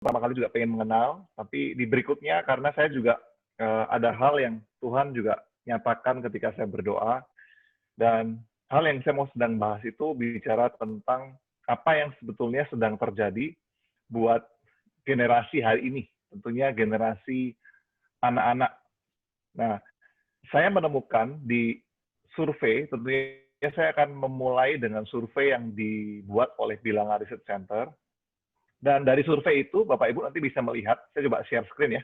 pertama kali juga pengen mengenal, tapi di berikutnya karena saya juga ada hal yang Tuhan juga nyatakan ketika saya berdoa, dan hal yang saya mau sedang bahas itu bicara tentang apa yang sebetulnya sedang terjadi buat generasi hari ini, tentunya generasi anak-anak. Nah, saya menemukan di survei, tentunya saya akan memulai dengan survei yang dibuat oleh Bilangan Research Center. Dan dari survei itu, Bapak Ibu nanti bisa melihat, saya coba share screen ya,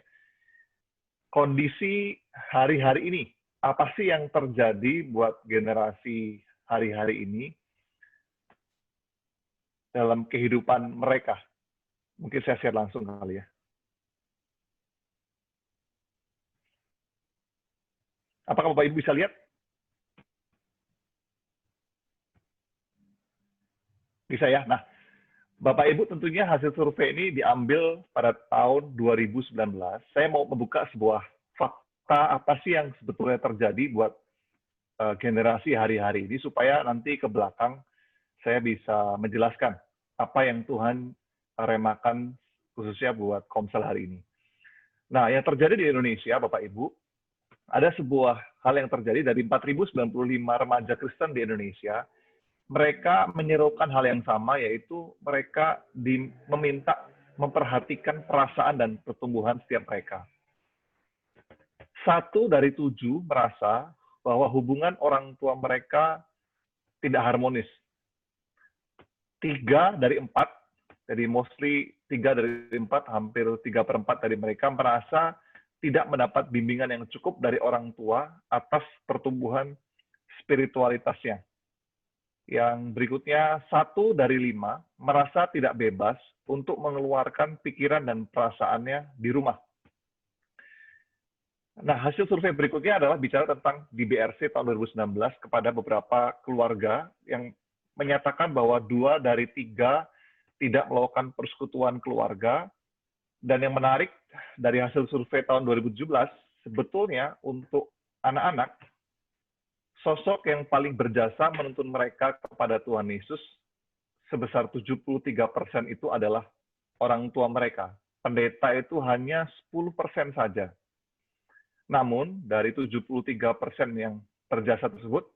kondisi hari-hari ini. Apa sih yang terjadi buat generasi hari-hari ini dalam kehidupan mereka? Mungkin saya share langsung kali ya. Apakah Bapak Ibu bisa lihat? Bisa ya? Nah, Bapak Ibu tentunya hasil survei ini diambil pada tahun 2019. Saya mau membuka sebuah fakta apa sih yang sebetulnya terjadi buat generasi hari-hari ini supaya nanti ke belakang saya bisa menjelaskan apa yang Tuhan remakan khususnya buat Komsel hari ini. Nah, yang terjadi di Indonesia, Bapak Ibu, ada sebuah hal yang terjadi dari 4.095 remaja Kristen di Indonesia. Mereka menyerukan hal yang sama, yaitu mereka meminta memperhatikan perasaan dan pertumbuhan setiap mereka. 1 dari 7 merasa bahwa hubungan orang tua mereka tidak harmonis. 3 dari 4, jadi mostly 3 dari 4, hampir 3/4 dari mereka merasa tidak mendapat bimbingan yang cukup dari orang tua atas pertumbuhan spiritualitasnya. Yang berikutnya, 1 dari 5 merasa tidak bebas untuk mengeluarkan pikiran dan perasaannya di rumah. Nah, hasil survei berikutnya adalah bicara tentang di BRC tahun 2019 kepada beberapa keluarga yang menyatakan bahwa 2 dari 3 tidak melakukan persekutuan keluarga. Dan yang menarik dari hasil survei tahun 2017, sebetulnya untuk anak-anak, sosok yang paling berjasa menuntun mereka kepada Tuhan Yesus sebesar 73% itu adalah orang tua mereka. Pendeta itu hanya 10% saja. Namun, dari 73% yang berjasa tersebut,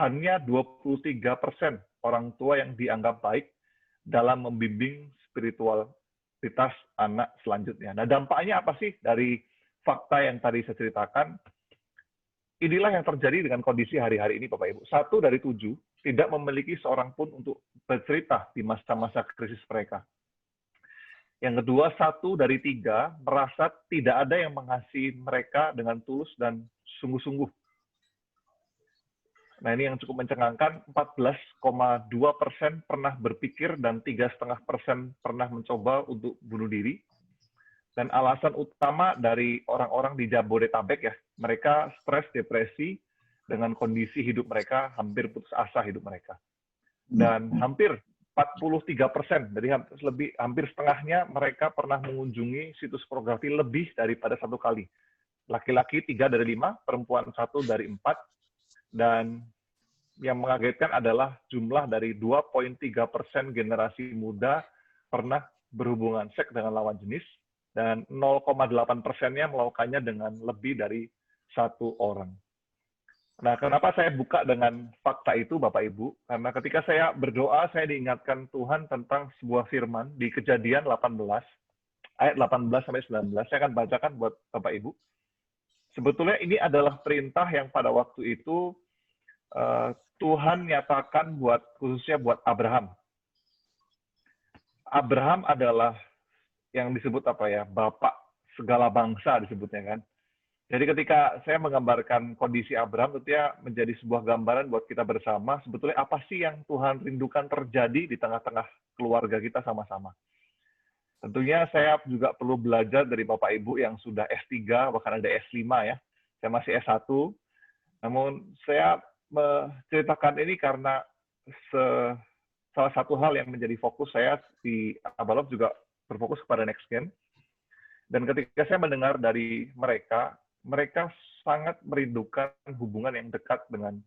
hanya 23% orang tua yang dianggap baik dalam membimbing spiritualitas anak selanjutnya. Nah, dampaknya apa sih dari fakta yang tadi saya ceritakan? Inilah yang terjadi dengan kondisi hari-hari ini, Bapak Ibu. 1 dari 7 tidak memiliki seorang pun untuk bercerita di masa-masa krisis mereka. Yang kedua, 1 dari 3 merasa tidak ada yang mengasihi mereka dengan tulus dan sungguh-sungguh. Nah, ini yang cukup mencengangkan, 14,2% pernah berpikir dan 3,5% pernah mencoba untuk bunuh diri. Dan alasan utama dari orang-orang di Jabodetabek ya, mereka stres, depresi, dengan kondisi hidup mereka hampir putus asa hidup mereka. Dan hampir 43%, jadi hampir setengahnya mereka pernah mengunjungi situs pornografi lebih daripada 1 kali. Laki-laki 3 dari 5, perempuan 1 dari 4, dan yang mengagetkan adalah jumlah dari 2,3% generasi muda pernah berhubungan seks dengan lawan jenis, dan 0,8%-nya melakukannya dengan lebih dari 1 orang. Nah, kenapa saya buka dengan fakta itu, Bapak Ibu? Karena ketika saya berdoa, saya diingatkan Tuhan tentang sebuah firman di Kejadian 18, ayat 18-19. Saya akan bacakan buat Bapak Ibu. Sebetulnya ini adalah perintah yang pada waktu itu Tuhan nyatakan khususnya buat Abraham. Abraham adalah yang disebut bapak segala bangsa disebutnya kan. Jadi ketika saya menggambarkan kondisi Abraham, tentunya menjadi sebuah gambaran buat kita bersama, sebetulnya apa sih yang Tuhan rindukan terjadi di tengah-tengah keluarga kita sama-sama. Tentunya saya juga perlu belajar dari Bapak Ibu yang sudah S3, bahkan ada S5 ya. Saya masih S1, namun saya menceritakan ini karena salah satu hal yang menjadi fokus saya di Abalov juga berfokus kepada Next Gen. Dan ketika saya mendengar dari mereka sangat merindukan hubungan yang dekat dengan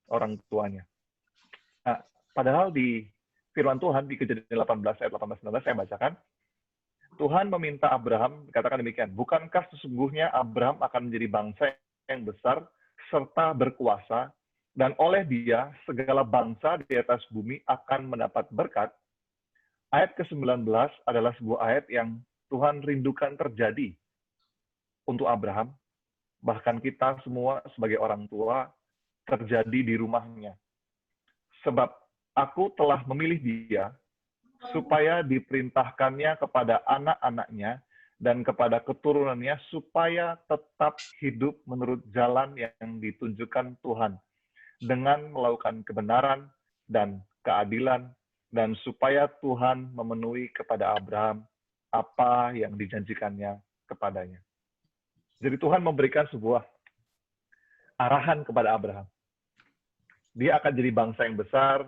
orang tuanya. Nah, padahal di firman Tuhan di Kejadian 18 ayat 18-19 saya bacakan, Tuhan meminta Abraham, katakan demikian, bukankah sesungguhnya Abraham akan menjadi bangsa yang besar serta berkuasa, dan oleh dia segala bangsa di atas bumi akan mendapat berkat. Ayat ke-19 adalah sebuah ayat yang Tuhan rindukan terjadi untuk Abraham, bahkan kita semua sebagai orang tua, terjadi di rumahnya. Sebab aku telah memilih dia supaya diperintahkannya kepada anak-anaknya dan kepada keturunannya supaya tetap hidup menurut jalan yang ditunjukkan Tuhan dengan melakukan kebenaran dan keadilan, dan supaya Tuhan memenuhi kepada Abraham apa yang dijanjikannya kepadanya. Jadi Tuhan memberikan sebuah arahan kepada Abraham. Dia akan jadi bangsa yang besar,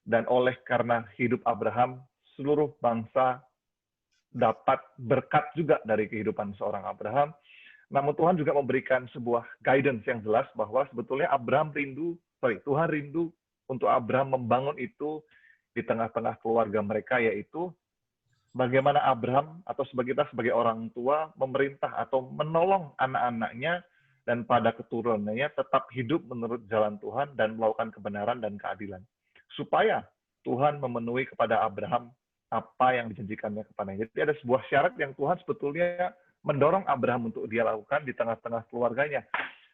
dan oleh karena hidup Abraham, seluruh bangsa dapat berkat juga dari kehidupan seorang Abraham. Namun Tuhan juga memberikan sebuah guidance yang jelas bahwa sebetulnya Tuhan rindu untuk Abraham membangun itu di tengah-tengah keluarga mereka, yaitu bagaimana Abraham atau kita sebagai orang tua memerintah atau menolong anak-anaknya dan pada keturunannya tetap hidup menurut jalan Tuhan dan melakukan kebenaran dan keadilan. Supaya Tuhan memenuhi kepada Abraham apa yang dijanjikannya kepadanya. Jadi ada sebuah syarat yang Tuhan sebetulnya mendorong Abraham untuk dia lakukan di tengah-tengah keluarganya.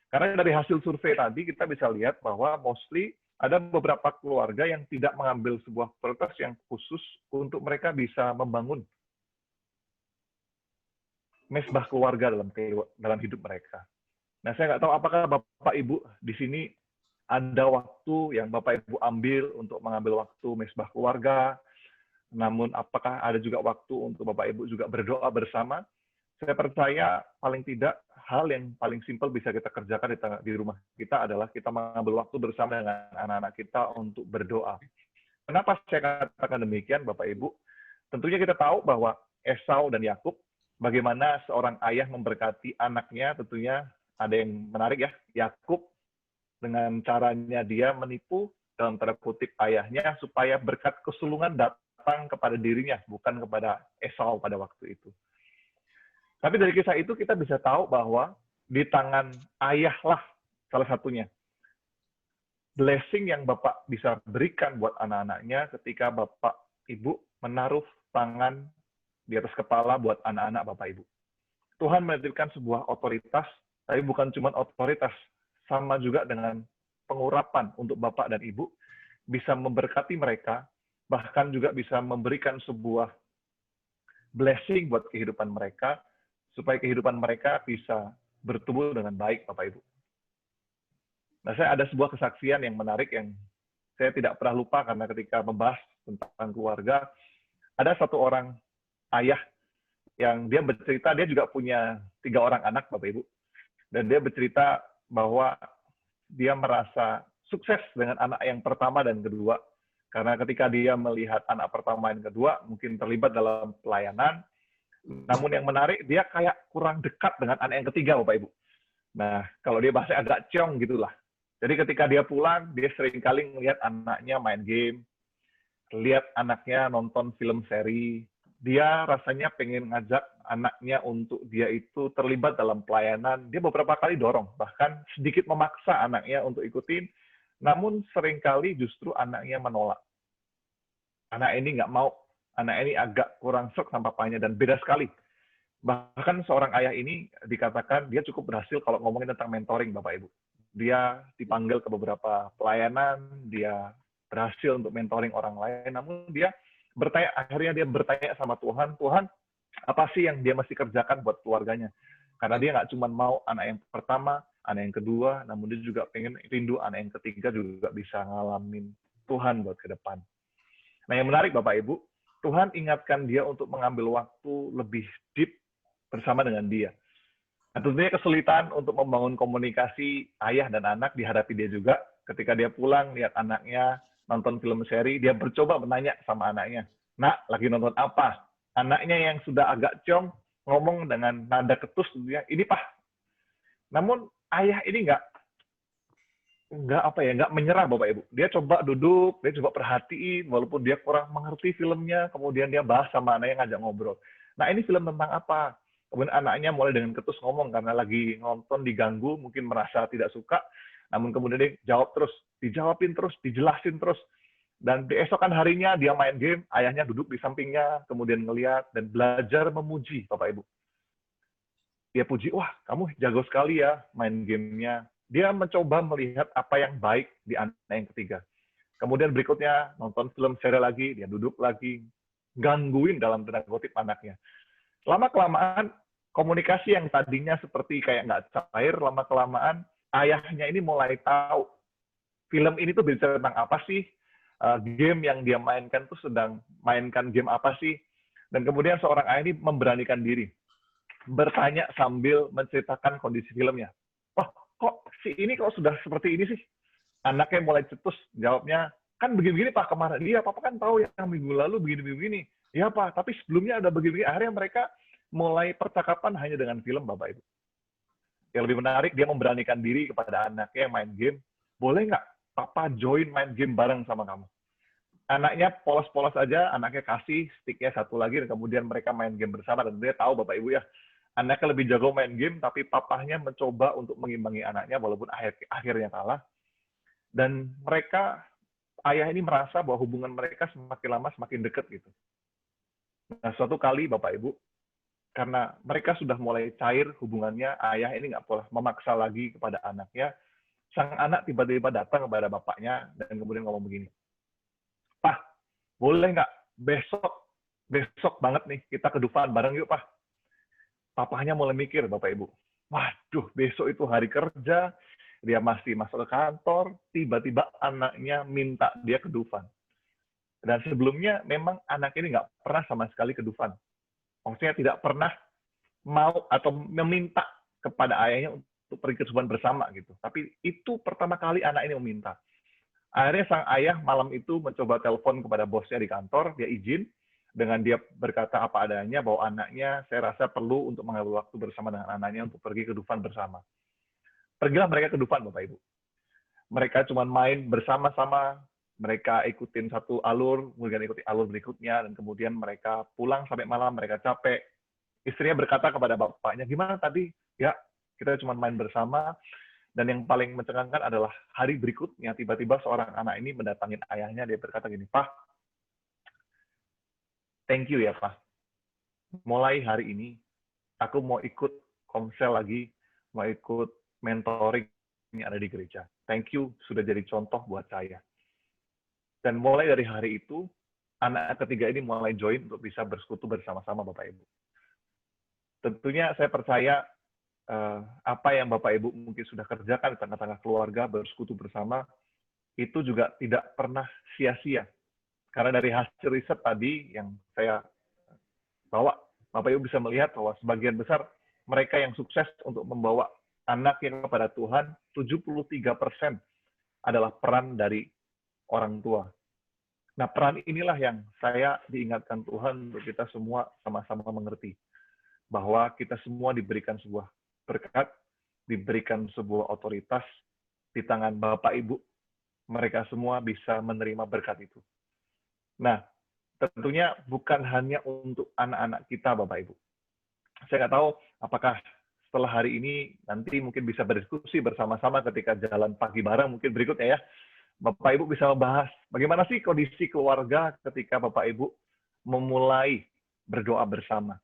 Karena dari hasil survei tadi kita bisa lihat bahwa mostly ada beberapa keluarga yang tidak mengambil sebuah prioritas yang khusus untuk mereka bisa membangun mesbah keluarga dalam hidup mereka. Nah, saya nggak tahu apakah Bapak Ibu di sini ada waktu yang Bapak Ibu ambil untuk mengambil waktu mesbah keluarga, namun apakah ada juga waktu untuk Bapak Ibu juga berdoa bersama? Saya percaya paling tidak hal yang paling simpel bisa kita kerjakan di rumah kita adalah kita mengambil waktu bersama dengan anak-anak kita untuk berdoa. Kenapa saya katakan demikian, Bapak Ibu? Tentunya kita tahu bahwa Esau dan Yakub, bagaimana seorang ayah memberkati anaknya, tentunya ada yang menarik ya. Yakub dengan caranya dia menipu dalam tanda kutip ayahnya supaya berkat kesulungan datang kepada dirinya, bukan kepada Esau pada waktu itu. Tapi dari kisah itu kita bisa tahu bahwa di tangan ayahlah salah satunya blessing yang Bapak bisa berikan buat anak-anaknya ketika Bapak Ibu menaruh tangan di atas kepala buat anak-anak Bapak Ibu. Tuhan menitipkan sebuah otoritas, tapi bukan cuma otoritas, sama juga dengan pengurapan untuk Bapak dan Ibu, bisa memberkati mereka, bahkan juga bisa memberikan sebuah blessing buat kehidupan mereka, supaya kehidupan mereka bisa bertumbuh dengan baik, Bapak Ibu. Nah, saya ada sebuah kesaksian yang menarik yang saya tidak pernah lupa karena ketika membahas tentang keluarga, ada satu orang ayah yang dia bercerita, dia juga punya 3 orang anak, Bapak Ibu. Dan dia bercerita bahwa dia merasa sukses dengan anak yang pertama dan kedua. Karena ketika dia melihat anak pertama dan kedua, mungkin terlibat dalam pelayanan, namun yang menarik, dia kayak kurang dekat dengan anak yang ketiga, Bapak Ibu. Nah, kalau dia bahasa agak ciong gitulah. Jadi ketika dia pulang, dia sering kali melihat anaknya main game, lihat anaknya nonton film seri. Dia rasanya pengen ngajak anaknya untuk dia itu terlibat dalam pelayanan. Dia beberapa kali dorong, bahkan sedikit memaksa anaknya untuk ikutin, namun seringkali justru anaknya menolak. Anak ini nggak mau. Anak ini agak kurang serk sama papanya dan beda sekali. Bahkan seorang ayah ini dikatakan dia cukup berhasil kalau ngomongin tentang mentoring, Bapak Ibu. Dia dipanggil ke beberapa pelayanan, dia berhasil untuk mentoring orang lain, namun akhirnya dia bertanya sama Tuhan, Tuhan, apa sih yang dia mesti kerjakan buat keluarganya? Karena dia nggak cuma mau anak yang pertama, anak yang kedua, namun dia juga pengen rindu anak yang ketiga juga bisa ngalamin Tuhan buat ke depan. Nah, yang menarik Bapak Ibu, Tuhan ingatkan dia untuk mengambil waktu lebih deep bersama dengan dia. Nah, tentunya kesulitan untuk membangun komunikasi ayah dan anak dihadapi dia juga. Ketika dia pulang, lihat anaknya nonton film seri, dia mencoba menanya sama anaknya, Nak, lagi nonton apa? Anaknya yang sudah agak ciong, ngomong dengan nada ketus, ini Pak. Namun ayah ini nggak menyerah Bapak Ibu. Dia coba duduk, dia coba perhatiin, walaupun dia kurang mengerti filmnya, kemudian dia bahas sama anaknya, ngajak ngobrol. Nah, ini film tentang apa? Kemudian anaknya mulai dengan ketus ngomong karena lagi nonton diganggu, mungkin merasa tidak suka, namun kemudian dia jawab terus, dijawabin terus, dijelasin terus. Dan keesokan harinya dia main game, ayahnya duduk di sampingnya, kemudian ngeliat dan belajar memuji Bapak Ibu. Dia puji, wah kamu jago sekali ya main gamenya. Dia mencoba melihat apa yang baik di anak yang ketiga. Kemudian berikutnya nonton film serial lagi, dia duduk lagi, gangguin dalam tanda kutip anaknya. Lama-kelamaan, komunikasi yang tadinya seperti kayak nggak cair, lama-kelamaan ayahnya ini mulai tahu film ini tuh bicara tentang apa sih, game yang dia mainkan tuh sedang mainkan game apa sih, dan kemudian seorang ayah ini memberanikan diri bertanya sambil menceritakan kondisi filmnya. Oh, kok si ini kok sudah seperti ini sih? Anaknya mulai cetus, jawabnya, kan begini-begini Pak kemarin. Iya, Papa kan tahu yang minggu lalu begini-begini. Iya Pak, tapi sebelumnya ada begini-begini. Akhirnya mereka mulai percakapan hanya dengan film, Bapak Ibu. Yang lebih menarik, dia memberanikan diri kepada anaknya yang main game. Boleh nggak Papa join main game bareng sama kamu? Anaknya polos-polos aja, anaknya kasih sticknya satu lagi, dan kemudian mereka main game bersama. Dan dia tahu, Bapak Ibu ya, anaknya lebih jago main game, tapi papahnya mencoba untuk mengimbangi anaknya, walaupun akhirnya kalah. Dan mereka, ayah ini merasa bahwa hubungan mereka semakin lama semakin dekat gitu. Nah, suatu kali Bapak Ibu, karena mereka sudah mulai cair hubungannya, ayah ini nggak boleh memaksa lagi kepada anaknya. Sang anak tiba-tiba datang kepada bapaknya dan kemudian ngomong begini, Pak, boleh nggak besok banget nih kita ke Dufan bareng yuk Pak. Papahnya mulai mikir Bapak Ibu, waduh besok itu hari kerja, dia masih masuk ke kantor, tiba-tiba anaknya minta dia ke Dufan. Dan sebelumnya memang anak ini nggak pernah sama sekali ke Dufan. Maksudnya tidak pernah mau atau meminta kepada ayahnya untuk pergi ke Dufan bersama gitu. Tapi itu pertama kali anak ini meminta. Akhirnya sang ayah malam itu mencoba telepon kepada bosnya di kantor, dia izin, dengan dia berkata apa adanya bahwa anaknya saya rasa perlu untuk mengambil waktu bersama dengan anaknya untuk pergi ke Dufan bersama. Pergilah mereka ke Dufan, Bapak Ibu. Mereka cuma main bersama-sama, mereka ikutin satu alur, kemudian ikuti alur berikutnya, dan kemudian mereka pulang sampai malam, mereka capek. Istrinya berkata kepada bapaknya, gimana tadi? Ya, kita cuma main bersama, dan yang paling mencengangkan adalah hari berikutnya, tiba-tiba seorang anak ini mendatangi ayahnya, dia berkata gini, Pak, thank you ya Pak. Mulai hari ini, aku mau ikut komsel lagi, mau ikut mentoring yang ada di gereja. Thank you, sudah jadi contoh buat saya. Dan mulai dari hari itu, anak ketiga ini mulai join untuk bisa bersekutu bersama-sama Bapak Ibu. Tentunya saya percaya apa yang Bapak Ibu mungkin sudah kerjakan di tengah-tengah keluarga, bersekutu bersama, itu juga tidak pernah sia-sia. Karena dari hasil riset tadi yang saya bawa, Bapak Ibu bisa melihat bahwa sebagian besar mereka yang sukses untuk membawa anaknya kepada Tuhan, 73% adalah peran dari orang tua. Nah, peran inilah yang saya diingatkan Tuhan untuk kita semua sama-sama mengerti. Bahwa kita semua diberikan sebuah berkat, diberikan sebuah otoritas di tangan Bapak Ibu. Mereka semua bisa menerima berkat itu. Nah, tentunya bukan hanya untuk anak-anak kita, Bapak Ibu. Saya nggak tahu apakah setelah hari ini nanti mungkin bisa berdiskusi bersama-sama ketika jalan pagi bareng mungkin berikutnya ya. Bapak Ibu bisa membahas bagaimana sih kondisi keluarga ketika Bapak Ibu memulai berdoa bersama.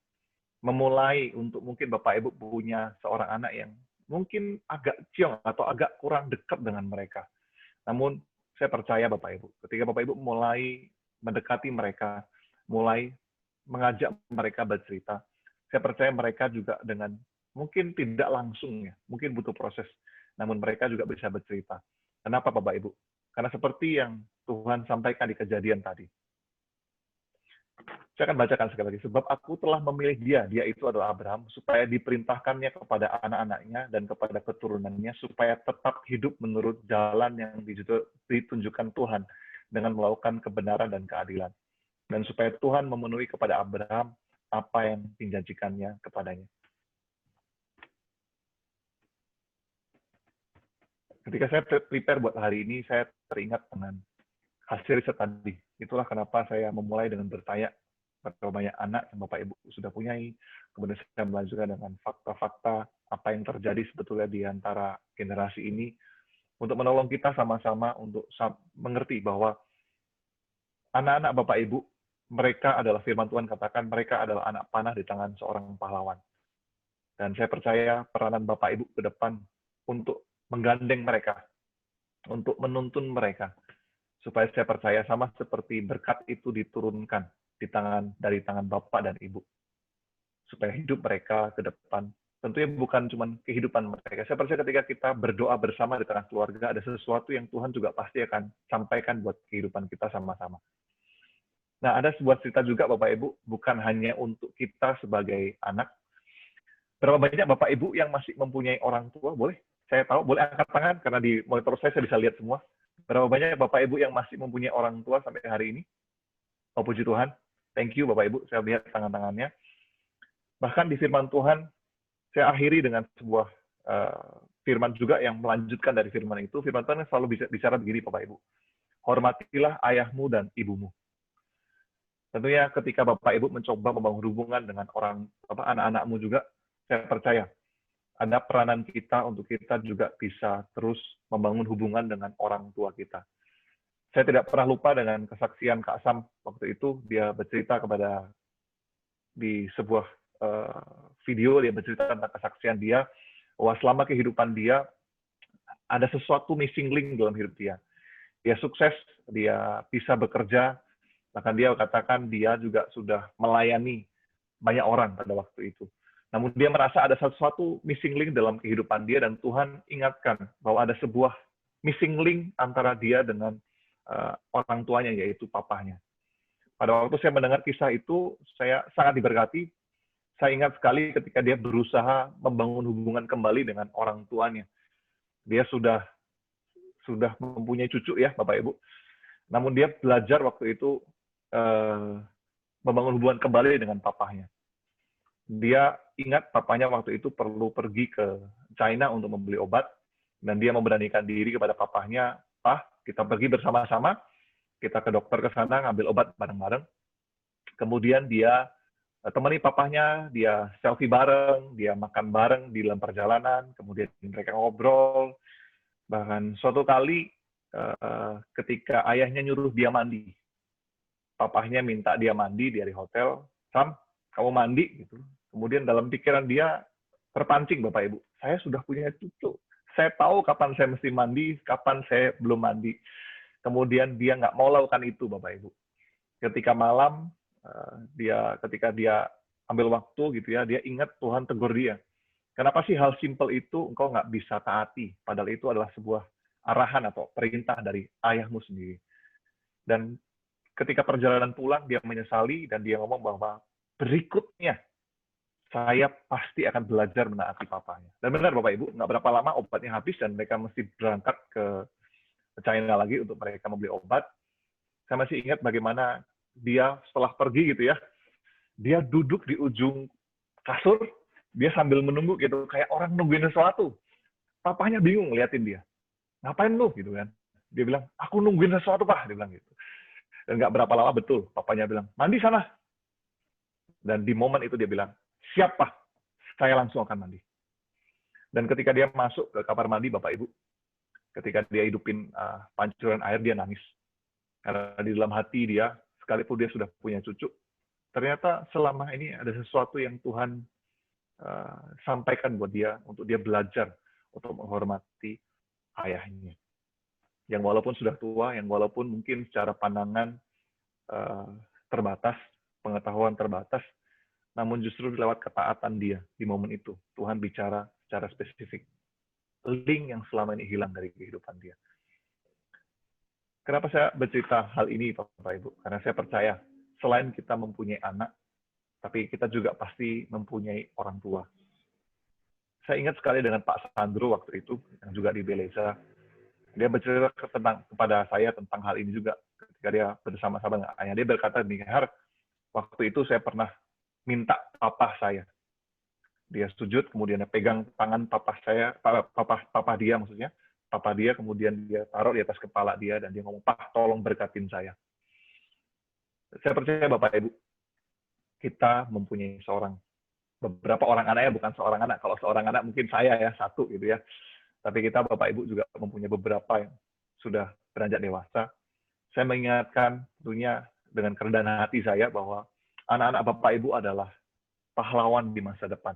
Memulai untuk mungkin Bapak Ibu punya seorang anak yang mungkin agak ciong atau agak kurang dekat dengan mereka. Namun saya percaya Bapak Ibu, ketika Bapak Ibu mulai mendekati mereka, mulai mengajak mereka bercerita, saya percaya mereka juga dengan mungkin tidak langsung ya, mungkin butuh proses, namun mereka juga bisa bercerita. Kenapa Bapak Ibu? Karena seperti yang Tuhan sampaikan di Kejadian tadi. Saya akan bacakan sekali lagi. Sebab aku telah memilih dia itu adalah Abraham, supaya diperintahkannya kepada anak-anaknya dan kepada keturunannya, supaya tetap hidup menurut jalan yang ditunjukkan Tuhan dengan melakukan kebenaran dan keadilan. Dan supaya Tuhan memenuhi kepada Abraham apa yang dijanjikannya kepadanya. Ketika saya prepare buat hari ini, saya teringat dengan hasil riset tadi. Itulah kenapa saya memulai dengan bertanya, berapa banyak anak yang Bapak Ibu sudah punyai, kemudian saya melanjutkan dengan fakta-fakta apa yang terjadi sebetulnya di antara generasi ini, untuk menolong kita sama-sama untuk mengerti bahwa anak-anak Bapak Ibu, mereka adalah firman Tuhan katakan, mereka adalah anak panah di tangan seorang pahlawan. Dan saya percaya peranan Bapak Ibu ke depan untuk menggandeng mereka, untuk menuntun mereka, supaya saya percaya sama seperti berkat itu diturunkan dari tangan Bapak dan Ibu, supaya hidup mereka ke depan. Tentunya bukan cuma kehidupan mereka. Saya percaya ketika kita berdoa bersama di tengah keluarga, ada sesuatu yang Tuhan juga pasti akan sampaikan buat kehidupan kita sama-sama. Nah, ada sebuah cerita juga Bapak Ibu, bukan hanya untuk kita sebagai anak. Berapa banyak Bapak Ibu yang masih mempunyai orang tua? Boleh? Saya tahu, boleh angkat tangan, karena di monitor saya bisa lihat semua. Berapa banyak Bapak Ibu yang masih mempunyai orang tua sampai hari ini? Oh, puji Tuhan. Thank you Bapak Ibu, saya lihat tangan-tangannya. Bahkan di firman Tuhan, saya akhiri dengan sebuah firman juga yang melanjutkan dari firman itu. Firman Tuhan selalu bicara begini Bapak Ibu. Hormatilah ayahmu dan ibumu. Tentunya ketika Bapak Ibu mencoba membangun hubungan dengan anak-anakmu juga, saya percaya ada peranan kita untuk kita juga bisa terus membangun hubungan dengan orang tua kita. Saya tidak pernah lupa dengan kesaksian Kak Sam waktu itu. Dia bercerita di sebuah video, dia bercerita tentang kesaksian dia, bahwa selama kehidupan dia, ada sesuatu missing link dalam hidup dia. Dia sukses, dia bisa bekerja, bahkan dia katakan dia juga sudah melayani banyak orang pada waktu itu. Namun dia merasa ada sesuatu missing link dalam kehidupan dia, dan Tuhan ingatkan bahwa ada sebuah missing link antara dia dengan orang tuanya, yaitu papahnya. Pada waktu saya mendengar kisah itu, saya sangat diberkati. Saya ingat sekali ketika dia berusaha membangun hubungan kembali dengan orang tuanya. Dia sudah mempunyai cucu ya, Bapak Ibu. Namun dia belajar waktu itu membangun hubungan kembali dengan papahnya. Dia ingat papanya waktu itu perlu pergi ke China untuk membeli obat, dan dia memberanikan diri kepada papahnya, "Pak, kita pergi bersama-sama, kita ke dokter ke sana, ngambil obat bareng-bareng." Kemudian dia temani papahnya, dia selfie bareng, dia makan bareng di dalam perjalanan, kemudian mereka ngobrol. Bahkan suatu kali ketika ayahnya nyuruh dia mandi, papahnya minta dia mandi dari hotel, "Sam, kamu mandi?" gitu. Kemudian dalam pikiran dia terpancing, Bapak Ibu, saya sudah punya cucu, saya tahu kapan saya mesti mandi, kapan saya belum mandi. Kemudian dia nggak mau lakukan itu, Bapak Ibu. Ketika malam, ketika dia ambil waktu gitu ya, dia ingat Tuhan tegur dia. Kenapa sih hal simpel itu engkau nggak bisa taati? Padahal itu adalah sebuah arahan atau perintah dari ayahmu sendiri. Dan ketika perjalanan pulang, dia menyesali dan dia ngomong bahwa berikutnya saya pasti akan belajar menaati papanya. Dan benar Bapak Ibu, nggak berapa lama obatnya habis dan mereka mesti berangkat ke China lagi untuk mereka membeli obat. Saya masih ingat bagaimana dia setelah pergi gitu ya, dia duduk di ujung kasur, dia sambil menunggu gitu, kayak orang nungguin sesuatu. Papanya bingung ngeliatin dia. "Ngapain lu?" gitu kan. Dia bilang, "Aku nungguin sesuatu, Pak." Dia bilang gitu. Dan nggak berapa lama betul, papanya bilang, "Mandi sana." Dan di momen itu dia bilang, "Siap, Pak. Saya langsung akan mandi." Dan ketika dia masuk ke kamar mandi, Bapak Ibu, ketika dia hidupin pancuran air, dia nangis. Karena di dalam hati dia, sekalipun dia sudah punya cucu, ternyata selama ini ada sesuatu yang Tuhan sampaikan buat dia, untuk dia belajar untuk menghormati ayahnya. Yang walaupun sudah tua, yang walaupun mungkin secara pandangan terbatas, pengetahuan terbatas, namun justru lewat ketaatan dia di momen itu, Tuhan bicara secara spesifik. Link yang selama ini hilang dari kehidupan dia. Kenapa saya bercerita hal ini, Bapak Ibu? Karena saya percaya, selain kita mempunyai anak, tapi kita juga pasti mempunyai orang tua. Saya ingat sekali dengan Pak Sandro waktu itu, yang juga di Beleza. Dia bercerita kepada saya tentang hal ini juga, ketika dia bersama-sama dengan ayah. Dia berkata, "Har, waktu itu saya pernah minta papa saya." Dia sujud, kemudian dia pegang tangan papa dia maksudnya, papa dia, kemudian dia taruh di atas kepala dia, dan dia ngomong, "Pak, tolong berkatin saya." Saya percaya Bapak Ibu, kita mempunyai beberapa orang anaknya, bukan seorang anak. Kalau seorang anak mungkin saya ya, satu gitu ya. Tapi kita Bapak Ibu juga mempunyai beberapa yang sudah beranjak dewasa. Saya mengingatkan tentunya dengan kerendahan hati saya bahwa anak-anak Bapak Ibu adalah pahlawan di masa depan.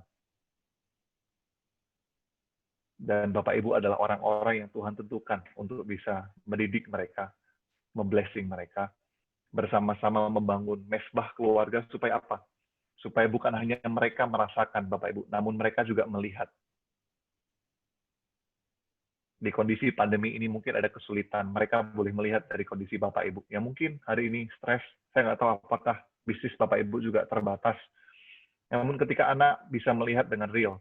Dan Bapak Ibu adalah orang-orang yang Tuhan tentukan untuk bisa mendidik mereka, memblessing mereka, bersama-sama membangun mesbah keluarga supaya apa? Supaya bukan hanya mereka merasakan Bapak Ibu, namun mereka juga melihat. Di kondisi pandemi ini mungkin ada kesulitan, mereka boleh melihat dari kondisi Bapak Ibu. Ya mungkin hari ini stres, saya nggak tahu apakah bisnis Bapak Ibu juga terbatas. Namun ketika anak bisa melihat dengan real,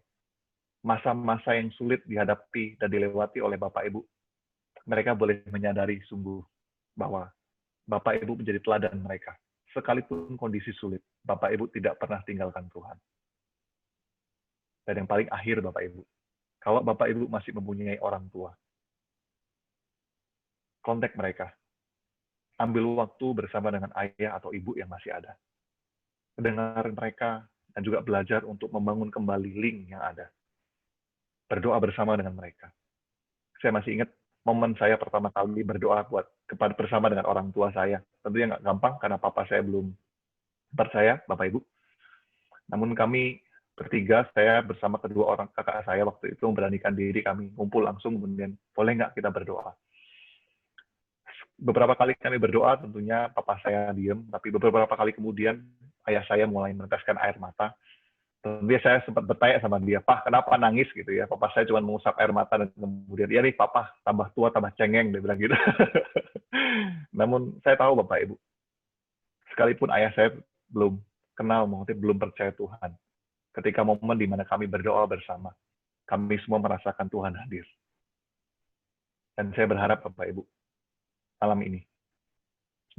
masa-masa yang sulit dihadapi dan dilewati oleh Bapak Ibu, mereka boleh menyadari sungguh bahwa Bapak Ibu menjadi teladan mereka. Sekalipun kondisi sulit, Bapak Ibu tidak pernah tinggalkan Tuhan. Dan yang paling akhir Bapak Ibu, kalau Bapak Ibu masih mempunyai orang tua, kontak mereka. Ambil waktu bersama dengan ayah atau ibu yang masih ada. Dengar mereka dan juga belajar untuk membangun kembali link yang ada. Berdoa bersama dengan mereka. Saya masih ingat momen saya pertama kali berdoa bersama dengan orang tua saya. Tentunya nggak gampang karena papa saya belum percaya, Bapak Ibu. Namun kami bertiga, saya bersama kedua orang kakak saya waktu itu memberanikan diri, kami ngumpul langsung, kemudian boleh nggak kita berdoa. Beberapa kali kami berdoa, tentunya papa saya diam, tapi beberapa kali kemudian ayah saya mulai meneteskan air mata. Tentunya saya sempat bertanya sama dia, Pak, kenapa nangis gitu ya? Papa saya cuma mengusap air mata dan kemudian, ya nih Papa, tambah tua, tambah cengeng, dia bilang gitu. Namun saya tahu Bapak Ibu, sekalipun ayah saya belum kenal, maksudnya belum percaya Tuhan, ketika momen di mana kami berdoa bersama, kami semua merasakan Tuhan hadir. Dan saya berharap Bapak Ibu, malam ini,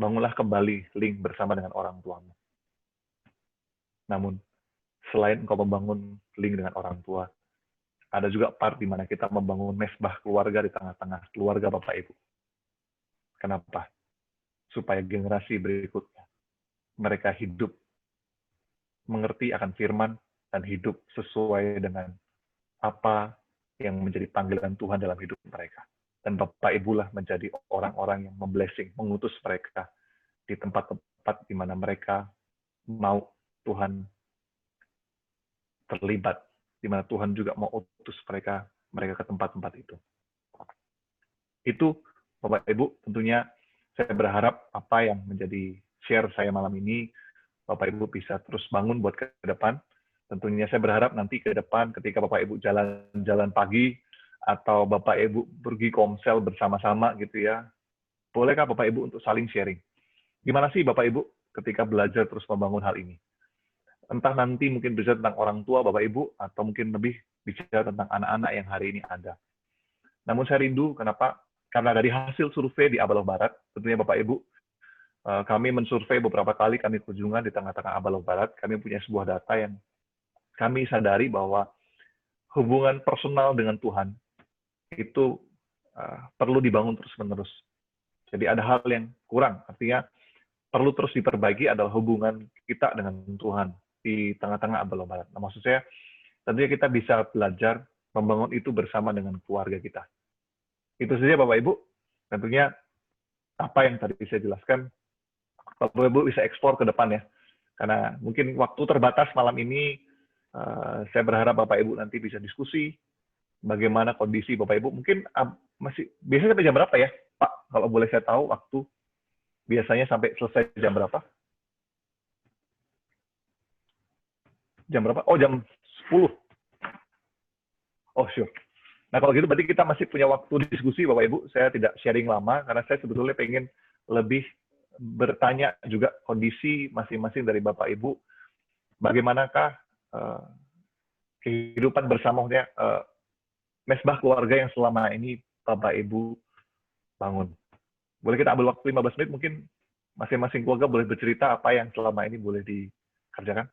bangunlah kembali link bersama dengan orang tuamu. Namun, selain engkau membangun link dengan orang tua, ada juga part di mana kita membangun mesbah keluarga di tengah-tengah keluarga Bapak Ibu. Kenapa? Supaya generasi berikutnya, mereka hidup, mengerti akan firman, dan hidup sesuai dengan apa yang menjadi panggilan Tuhan dalam hidup mereka. Dan Bapak Ibu lah menjadi orang-orang yang memblessing, mengutus mereka di tempat-tempat di mana mereka mau Tuhan terlibat, di mana Tuhan juga mau utus mereka ke tempat-tempat itu. Itu, Bapak Ibu, tentunya saya berharap apa yang menjadi share saya malam ini, Bapak Ibu bisa terus bangun buat ke depan. Tentunya saya berharap nanti ke depan ketika Bapak Ibu jalan-jalan pagi, atau Bapak Ibu pergi komsel bersama-sama gitu ya, bolehkah Bapak Ibu untuk saling sharing? Gimana sih Bapak Ibu ketika belajar terus membangun hal ini? Entah nanti mungkin bicara tentang orang tua Bapak Ibu, atau mungkin lebih bicara tentang anak-anak yang hari ini ada. Namun saya rindu, kenapa? Karena dari hasil survei di Abaloh Barat, tentunya Bapak Ibu, kami mensurvei beberapa kali, kami kunjungan di tengah-tengah Abaloh Barat, kami punya sebuah data yang kami sadari bahwa hubungan personal dengan Tuhan itu perlu dibangun terus-menerus. Jadi ada hal yang kurang, artinya perlu terus diperbaiki adalah hubungan kita dengan Tuhan di tengah-tengah Abaloh Barat. Nah, maksud saya, tentunya kita bisa belajar membangun itu bersama dengan keluarga kita. Itu saja Bapak Ibu, tentunya apa yang tadi saya jelaskan, Bapak Ibu bisa eksplor ke depan ya. Karena mungkin waktu terbatas malam ini, saya berharap Bapak Ibu nanti bisa diskusi, bagaimana kondisi Bapak Ibu. Mungkin biasanya sampai jam berapa ya, Pak? Kalau boleh saya tahu waktu, biasanya sampai selesai jam berapa? Jam berapa? Oh, jam 10. Oh, sure. Nah, kalau gitu berarti kita masih punya waktu diskusi, Bapak Ibu. Saya tidak sharing lama, karena saya sebetulnya pengen lebih bertanya juga kondisi masing-masing dari Bapak Ibu. Bagaimanakah kehidupan bersama, mesbah keluarga yang selama ini Bapak Ibu bangun. Boleh kita ambil waktu 15 menit, mungkin masing-masing keluarga boleh bercerita apa yang selama ini boleh dikerjakan.